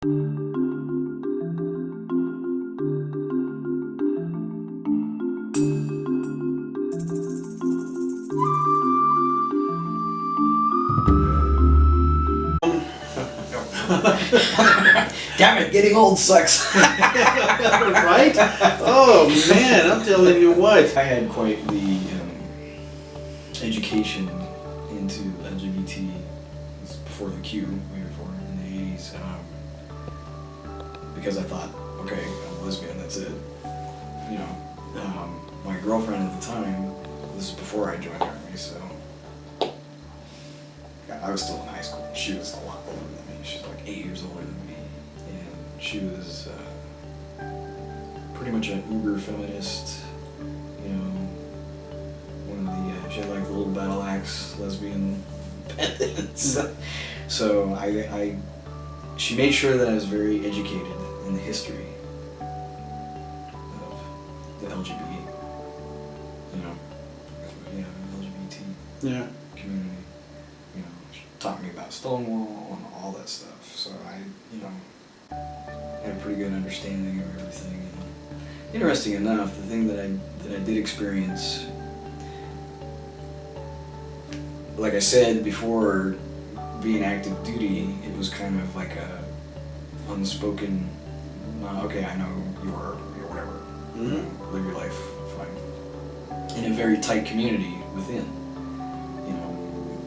Damn it, getting old sucks. Right? Oh man, I'm telling you what. I had quite the education into LGBT. It was before the Q, way before, in the 80s. Because I thought, okay, I'm a lesbian, that's it. You know, my girlfriend at the time, this is before I joined the Army, so I was still in high school. She was a lot older than me. She's like 8 years older than me. And she was pretty much an uber feminist, you know, one of the, she had like the little battle axe lesbian pendants. So she made sure that I was very educated in the history of the LGBT, you know, LGBT community. You know, she taught me about Stonewall and all that stuff. So I, you know, had a pretty good understanding of everything. And interesting enough, the thing that I did experience, like I said before, being active duty, it was kind of like a unspoken, okay, I know you're whatever, live your life, fine. In a very tight community within, you know,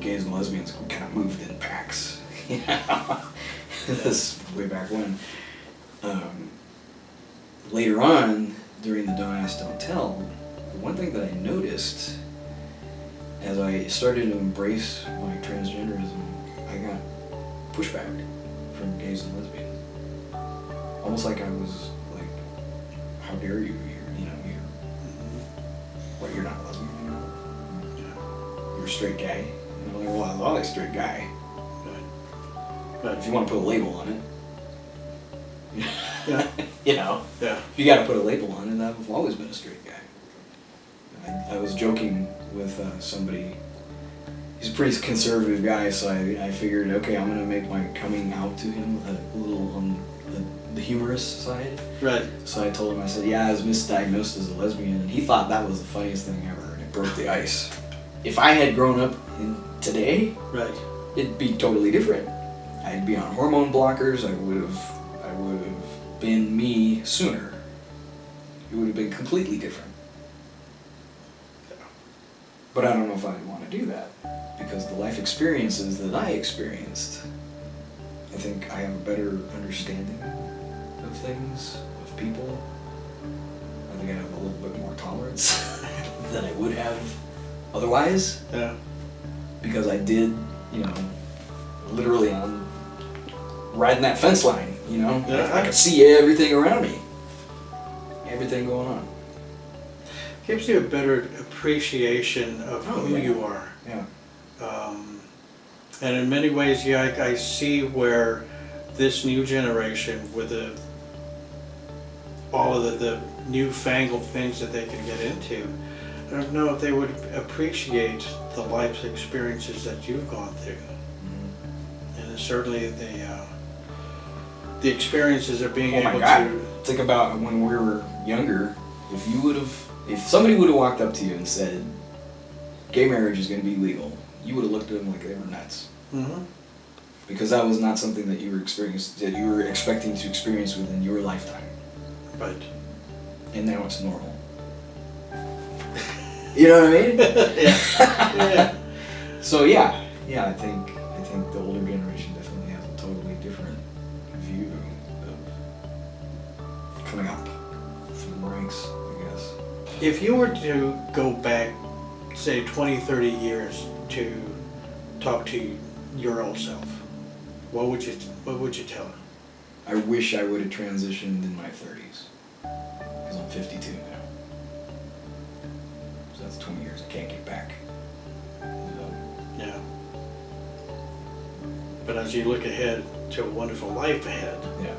gays and lesbians kind of moved in packs, you know, this way back when. Later on, during the Don't Ask, Don't Tell, one thing that I noticed as I started to embrace my transgenderism, I got pushback from gays and lesbians. Almost like I was like, how dare you, you're not a lesbian, you're a straight guy. And I'm like, well, I'm always a straight guy. But if you want to put a label on it, you know, if you got to put a label on it, I've always been a straight guy. I was joking with somebody. He's a pretty conservative guy, so I figured, okay, I'm gonna make my coming out to him a little on the humorous side. Right. So I told him, I said, yeah, I was misdiagnosed as a lesbian, and he thought that was the funniest thing ever, and it broke the ice. If I had grown up today, it'd be totally different. I'd be on hormone blockers. I would have been me sooner. It would have been completely different. But I don't know if I'd want to do that, because the life experiences that I experienced, I think I have a better understanding of things, of people. I think I have a little bit more tolerance than I would have otherwise. Yeah. Because I did, you know, literally on riding that fence line, you know? Yeah. I could see everything around me. Everything going on. Gives you a better appreciation of who you are. Yeah. And in many ways, I see where this new generation, with all of the newfangled things that they can get into, I don't know if they would appreciate the life experiences that you've gone through. Mm-hmm. And certainly the experiences of being able to... Think about when we were younger, if somebody would have walked up to you and said, gay marriage is going to be legal, you would have looked at them like they were nuts. Mm-hmm. Because that was not something that you were expecting to experience within your lifetime. Right. And now it's normal. You know what I mean? Yeah. Yeah. So I think the older generation definitely has a totally different view of coming up through the ranks, I guess. If you were to go back, say 20, 30 years to talk to your old self, what would you tell her? I wish I would have transitioned in my 30s, because I'm 52 now. So that's 20 years I can't get back. Yeah. But as you look ahead to a wonderful life ahead. Yeah.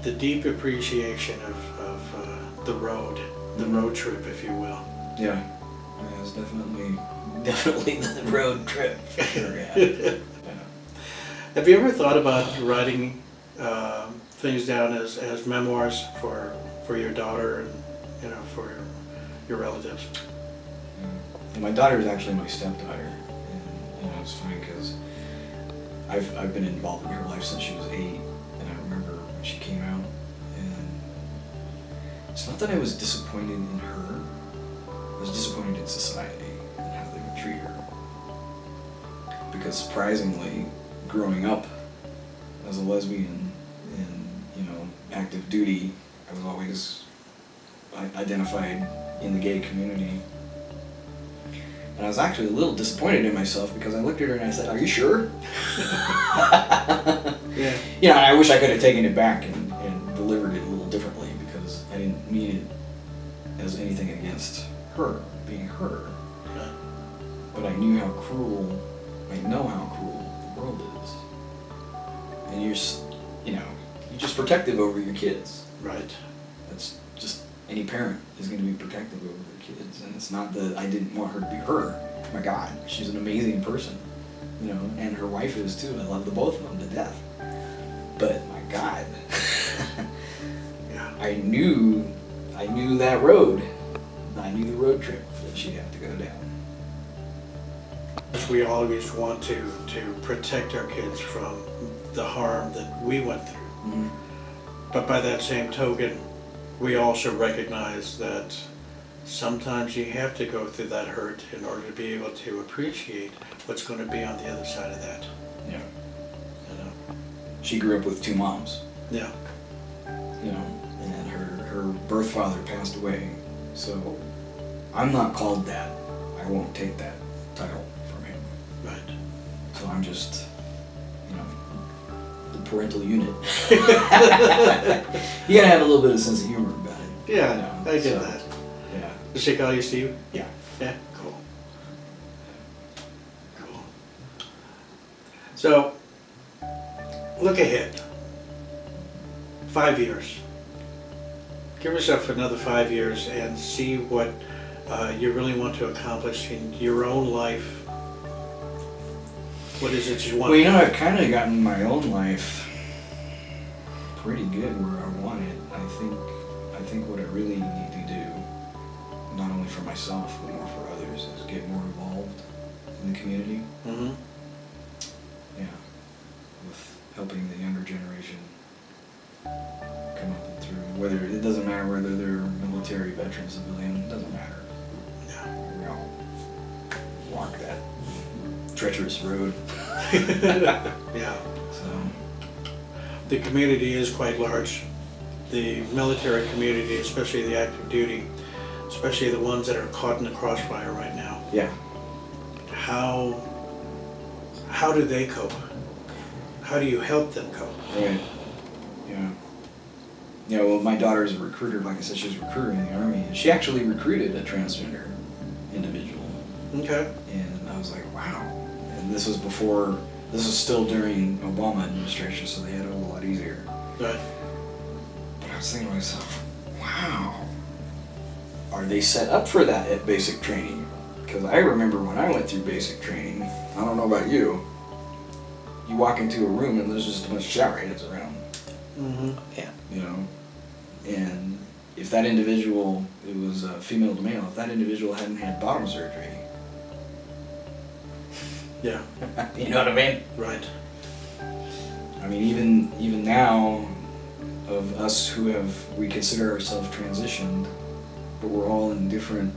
The deep appreciation of the road trip, if you will. Yeah, it's definitely the road trip. Sure, yeah. Have you ever thought about writing things down as memoirs for your daughter and, you know, for your relatives? And my daughter is actually my stepdaughter, and you know, it's funny because I've been involved in her life since she was 8, and I remember when she came out, and it's not that I was disappointed in her, I was disappointed in society and how they would treat her. Because surprisingly, growing up as a lesbian in, you know, active duty, I was always identified in the gay community. And I was actually a little disappointed in myself because I looked at her and I said, "Are you sure?" Yeah. You know, I wish I could have taken it back and delivered it a little differently because I didn't mean it as anything against her, being her. But I knew how cruel, I know how cruel the world is. And you're just protective over your kids. Right. That's just, any parent is going to be protective over their kids. And it's not that I didn't want her to be her. My God, she's an amazing person. You know, and her wife is too. I love the both of them to death. But my God, yeah. I knew that road. I knew the road trip that she'd have to go down. We always want to protect our kids from the harm that we went through. Mm-hmm. But by that same token, we also recognize that sometimes you have to go through that hurt in order to be able to appreciate what's going to be on the other side of that. Yeah. You know? She grew up with 2 moms. Yeah. You know, and her birth father passed away. So I'm not called that. I won't take that title from him. Right. So I'm just, you know, the parental unit. You gotta have a little bit of sense of humor about it. Yeah, you know, I get so, that. Yeah. Does she call you Steve? Yeah. Yeah, cool. Cool. So, look ahead. 5 years. Give yourself another 5 years and see what you really want to accomplish in your own life. What is it you want? Well, you know, I've kind of gotten my own life pretty good where I want it. I think what I really need to do, not only for myself but more for others, is get more involved in the community. Mm-hmm. Yeah, with helping the younger generation come up and through. It doesn't matter whether they're military, veteran, civilian, it doesn't matter. No. We all walk that treacherous road. Yeah. So. The community is quite large. The military community, especially the active duty, especially the ones that are caught in the crossfire right now. Yeah. How do they cope? How do you help them cope? Right. Yeah. Yeah, well, my daughter's a recruiter. Like I said, she's a recruiter in the Army. And she actually recruited a transgender individual. Okay. And I was like, wow. And this was still during Obama administration, so they had it a lot easier. Right. But I was thinking to myself, wow. Are they set up for that at basic training? Because I remember when I went through basic training, I don't know about you, you walk into a room and there's just a bunch of shower heads around. Mm-hmm. Yeah. You know? And if that individual, it was female to male, if that individual hadn't had bottom surgery. Yeah. You know what I mean? Right. I mean, even now, of us we consider ourselves transitioned, but we're all in different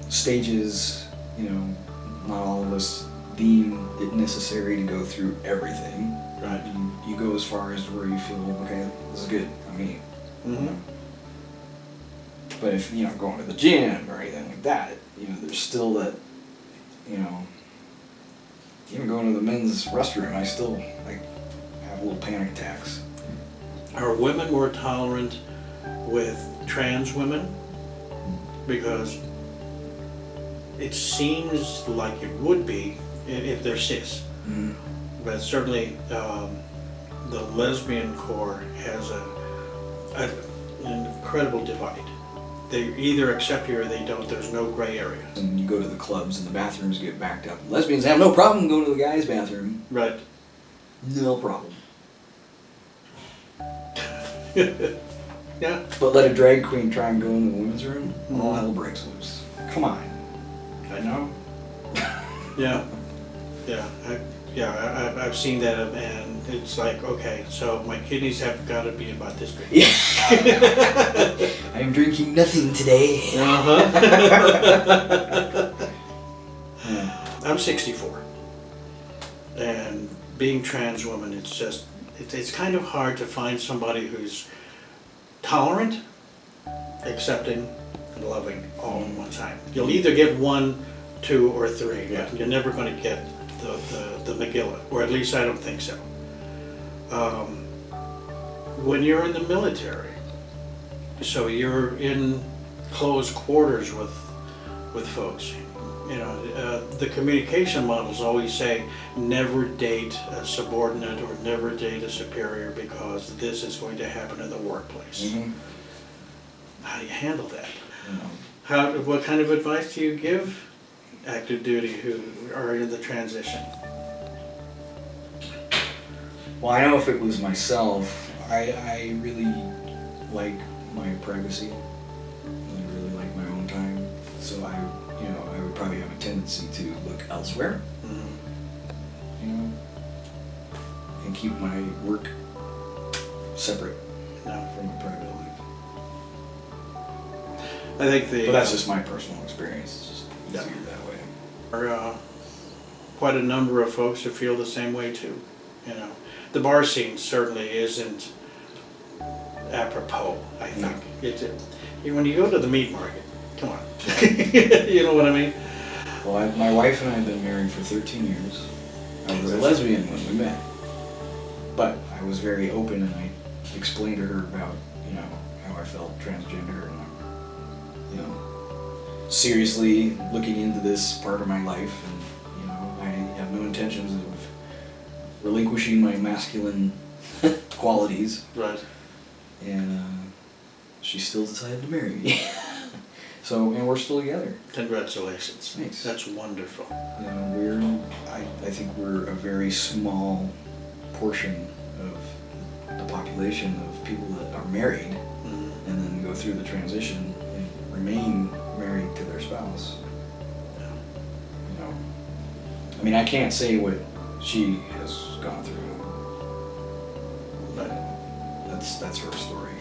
stages, you know, not all of us deem it necessary to go through everything. Right. You go as far as where you feel, okay, this is good, I mean. Mm-hmm. But if, you know, going to the gym or anything like that, you know, there's still that, you know, even going to the men's restroom, I still, like, have little panic attacks. Are women more tolerant with trans women? Because it seems like it would be if they're cis. Mm-hmm. But certainly the lesbian core has an incredible divide. They either accept you or they don't. There's no gray area. And you go to the clubs and the bathrooms get backed up. Lesbians have no problem going to the guy's bathroom. Right. No problem. Yeah. But let a drag queen try and go in the women's room, all hell breaks loose. Come on. I know. Yeah. I've seen that, and it's like, okay, so my kidneys have got to be about this big. Yeah. I'm drinking nothing today. I'm 64, and being trans woman, it's kind of hard to find somebody who's tolerant, accepting, and loving all in one time. You'll either get 1, 2, or 3, but you're never going to get the Megillah, or at least I don't think so. When you're in the military, so you're in close quarters with folks, you know, the communication models always say never date a subordinate or never date a superior because this is going to happen in the workplace. Mm-hmm. How do you handle that? Mm-hmm. What kind of advice do you give active duty who are in the transition? Well, I know if it was myself, I really like my privacy. I really like my own time. So I would probably have a tendency to look elsewhere. Mm-hmm. You know, and keep my work separate from my private life. I think but that's just my personal experience. It's just easier that way. There are quite a number of folks who feel the same way too. You know, the bar scene certainly isn't apropos. I think when you go to the meat market, come on, you know what I mean. Well, my wife and I have been married for 13 years. I was a lesbian when we met, but I was very open, and I explained to her about how I felt transgender, and seriously looking into this part of my life, and I have no intentions of relinquishing my masculine qualities. Right. And she still decided to marry me. And we're still together. Congratulations. Thanks. That's wonderful. I think we're a very small portion of the population of people that are married and then go through the transition and remain married to their spouse. I mean, I can't say what she has gone through, but that's her story.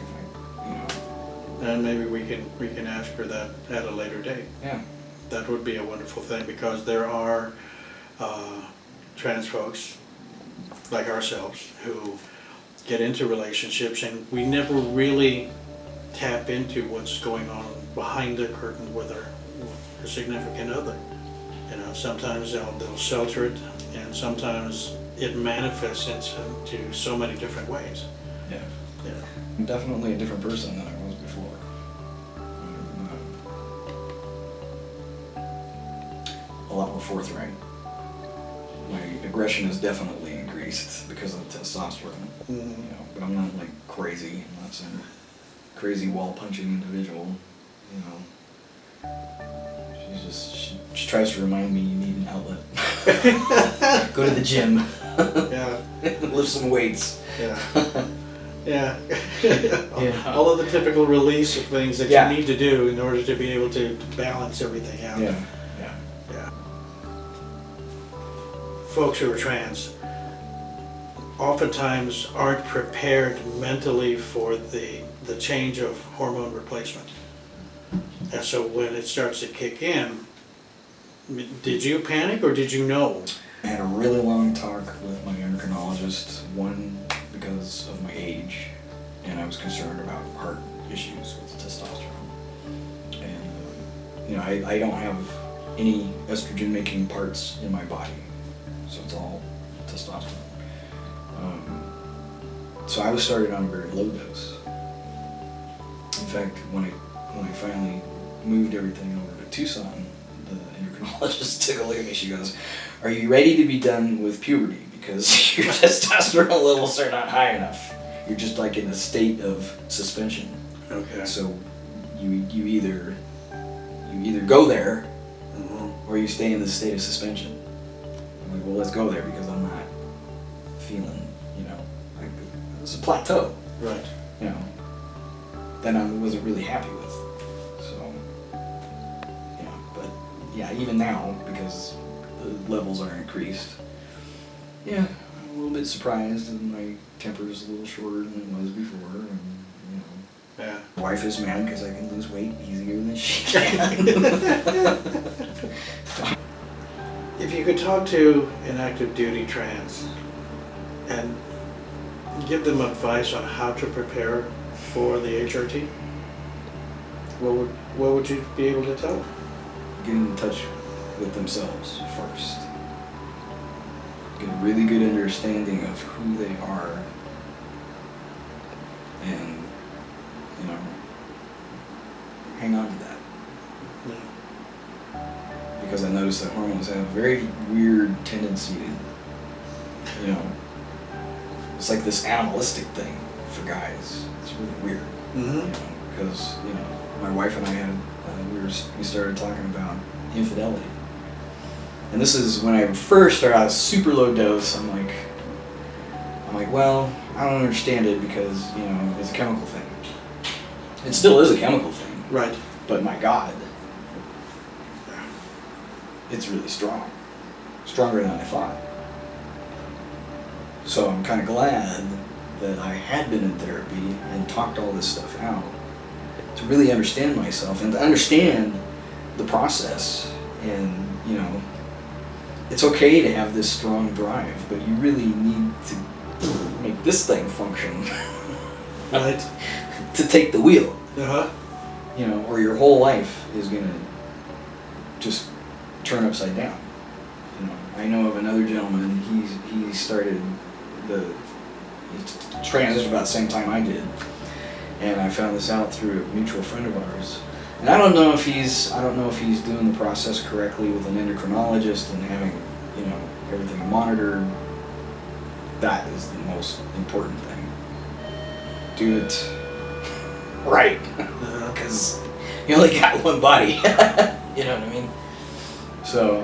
And maybe we can ask her that at a later date. Yeah. That would be a wonderful thing, because there are trans folks like ourselves who get into relationships, and we never really tap into what's going on behind the curtain with their significant other. Sometimes they'll shelter it, and sometimes it manifests into so many different ways. Yeah. I'm definitely a different person than I was before. A lot more forthright. My aggression has definitely increased because of testosterone. But I'm not like crazy. I'm not some crazy wall-punching individual. She tries to remind me you need an outlet. Go to the gym. Yeah. Lift some weights. Yeah. Yeah. All of the typical release of things that you need to do in order to be able to balance everything out. Yeah. Folks who are trans oftentimes aren't prepared mentally for the change of hormone replacement. And so when it starts to kick in, did you panic or did you know? I had a really long talk with my endocrinologist, one because of my age, and I was concerned about heart issues with testosterone. And I don't have any estrogen making parts in my body, so it's all testosterone. So I was started on a very low dose. In fact, when I finally moved everything over to Tucson, the endocrinologist took a look at me. She goes, "Are you ready to be done with puberty? Because your testosterone levels are not high enough. You're just like in a state of suspension. Okay. So you either go there, or you stay in this state of suspension." I'm like, "Well, let's go there because I'm not feeling was a plateau. Right. You know, that I wasn't really happy with. So, yeah, but yeah, even now, because the levels are increased, yeah, I'm a little bit surprised, and my temper is a little shorter than it was before, and you know. Yeah. My wife is mad because I can lose weight easier than she can. If you could talk to an active duty trans and give them advice on how to prepare for the HRT, what would you be able to tell them? Get in touch with themselves first. Get a really good understanding of who they are, and you know, hang on to that. Yeah. Because I noticed that hormones have a very weird tendency to, you know, it's like this animalistic thing for guys. It's really weird. Mm-hmm. You know, because, you know, my wife and I had, we started talking about infidelity. And this is when I first started out super low dose. I'm like, well, I don't understand it because, you know, it's a chemical thing. It still is a chemical thing. Right. But my God, it's really strong. Stronger than I thought. So I'm kind of glad that I had been in therapy and talked all this stuff out to really understand myself and to understand the process. And, you know, it's okay to have this strong drive, but you really need to make this thing function. Right. To take the wheel. Uh-huh. You know, or your whole life is gonna just turn upside down. You know, I know of another gentleman. He started he transitioned about the same time I did, and I found this out through a mutual friend of ours. And I don't know if he's doing the process correctly with an endocrinologist and having, you know, everything monitored. That is the most important thing. Do it right, because you only got one body. You know what I mean? So,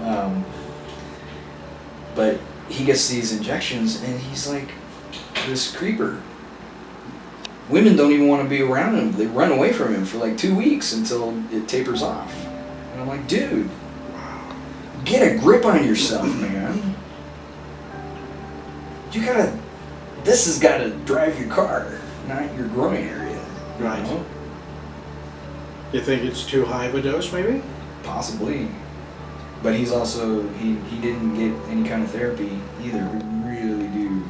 but he gets these injections, and he's like this creeper. Women don't even want to be around him. They run away from him for like 2 weeks until it tapers off. And I'm like, dude, get a grip on yourself, man. This has got to drive your car, not your groin area. Right. You know? You think it's too high of a dose, maybe? Possibly. But he's also, he didn't get any kind of therapy either. We really do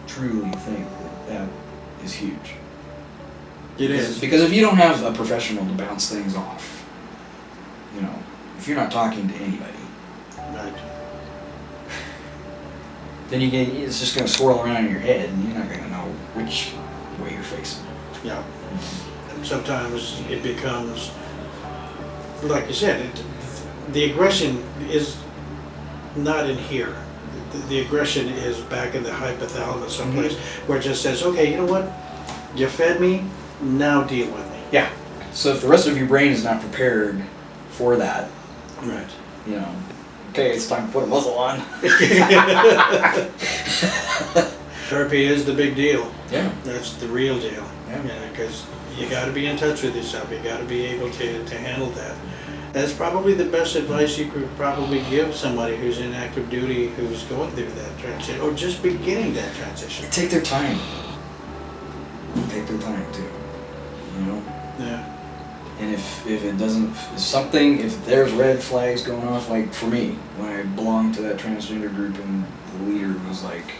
truly think that is huge. It is. Because if you don't have a professional to bounce things off, you know, if you're not talking to anybody, Right. then it's just going to swirl around in your head, and you're not going to know which way you're facing. Yeah. And sometimes it becomes, like you said, the aggression is not in here. The aggression is back in the hypothalamus someplace, where it just says, okay, you know what? You fed me, now deal with me. Yeah. So if the rest of your brain is not prepared for that, Right. you know, okay, it's time to put a muzzle on. Therapy is the big deal. Yeah. That's the real deal. Yeah. Because you got to be in touch with yourself. You got to be able to handle that. That's probably the best advice you could probably give somebody who's in active duty, who's going through that transition, or just beginning that transition. Take their time. Take their time too. You know? Yeah. And if there's red flags going off, like for me, when I belonged to that transgender group and the leader was like,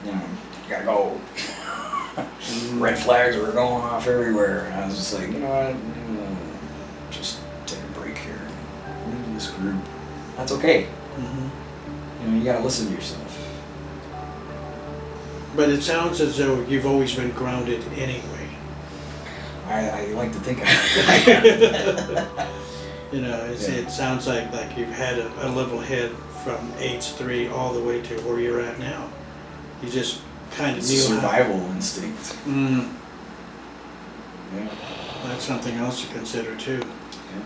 you know, you gotta go. Red flags were going off everywhere. And I was just like, you know what, just take a break here. Leave this group. That's okay. Mm-hmm. You know, you gotta listen to yourself. But it sounds as though you've always been grounded anyway. I like to think I You know, it sounds like you've had a level head from age 3 all the way to where you're at now. You just kind of It's knew a survival instinct. Yeah. Yeah. That's something else to consider too. Yeah.